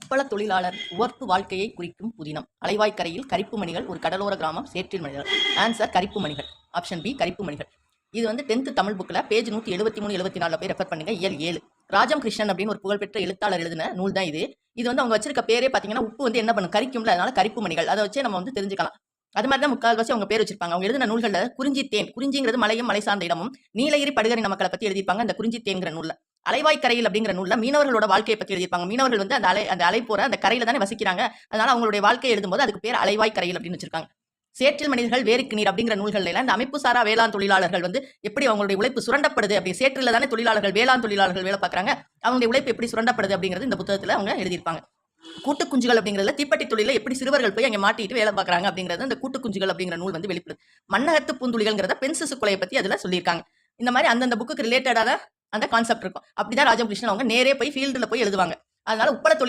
உப்பள தொழிலாளர் உவர்ப்பு வாழ்க்கையை குறிக்கும் புதினம். அலைவாய்க்கரையில் கரிப்பு மணிகள், ஒரு கடலோர கிராமம், சேற்றில் மனிதர்கள். ஆன்சர் கரிப்பு மணிகள். ஆப்ஷன் பி கரிப்பு மணிகள். இது வந்து 10th தமிழ் புக்கில் பேஜ் 173 74 போய் ரெஃபர் பண்ணுங்க. இயல் 7. ராஜம் கிருஷ்ணன் அப்படின்னு ஒரு புகழ்பெற்ற எழுத்தாளர் எழுதின நூல் தான் இது. இது வந்து அவங்க வச்சிருக்க பேரே பார்த்தீங்கன்னா உப்பு வந்து என்ன பண்ணும், கரிக்கும்ல, அதனால கரிப்பு மணிகள். அதை வச்சே நம்ம வந்து தெரிஞ்சுக்கலாம். அது மாதிரி தான் முக்கால்வாசி அவங்க பேர் வச்சிருப்பாங்க. அவங்க எழுதின நூல்களில் குறிஞ்சி தேன், குறிஞ்சிங்கிறது மலையும் மலை சார்ந்த இடமும், நீலகிரி படுகரின மக்களை பற்றி எழுதியிருப்பாங்க இந்த குறிஞ்சி தேன்கிற நூல்ல. அலைவாய்க்கரையில் அப்படிங்கிற நூல்ல மீனவர்களோட வாழ்க்கையை பற்றி எழுதியிருப்பாங்க. மீனவர்கள் வந்து அந்த அலை போற அந்த கரையில தானே வசிக்கிறாங்க. அதனால அவங்களுடைய வாழ்க்கையை எழுதும்போது அதுக்கு பேர் அலைவாய்க்கரையில் அப்படின்னு வச்சிருக்காங்க. சேற்றில் மனிதர்கள் வேருக்கு நீர் அப்படிங்கிற நூல்கள் எல்லாம் இந்த அமைப்பு சாரா வேளாண் தொழிலாளர்கள் வந்து எப்படி அவங்களுடைய உழைப்பு சுரண்டப்படுது, அப்படி சேற்றில் தானே தொழிலாளர்கள் வேளாண் தொழிலாளர்கள் வேலை பார்க்குறாங்க, அவங்களுடைய உழைப்பு எப்படி சுரண்டப்படுது அப்படிங்கிறது இந்த புத்தகத்தில் அவங்க எழுதியிருப்பாங்க. கூட்டு குஞ்சுகள் அப்படிங்கிறதுல தீப்பெட்டி தொழில எப்படி சிறுவர்கள் போய் அங்கே மாட்டிட்டு வேலை பார்க்குறாங்க அப்படிங்கிறது அந்த கூட்டு குஞ்சுகள் அப்படிங்கிற நூல் வந்து வெளிப்படுது. மண்ணகத்து பூந்துளிகள்ங்கிறத பெண் சிசு கொலையை பற்றி அதில் சொல்லியிருக்காங்க. இந்த மாதிரி அந்தந்த புக்கு ரிலேட்டடான அந்த கான்செப்ட் இருக்கும். அப்படிதான் ராஜம் கிருஷ்ணன் அவங்க நேரே போய் ஃபீல்டில் போய் எழுதுவாங்க. அதனால உப்பள தொழில்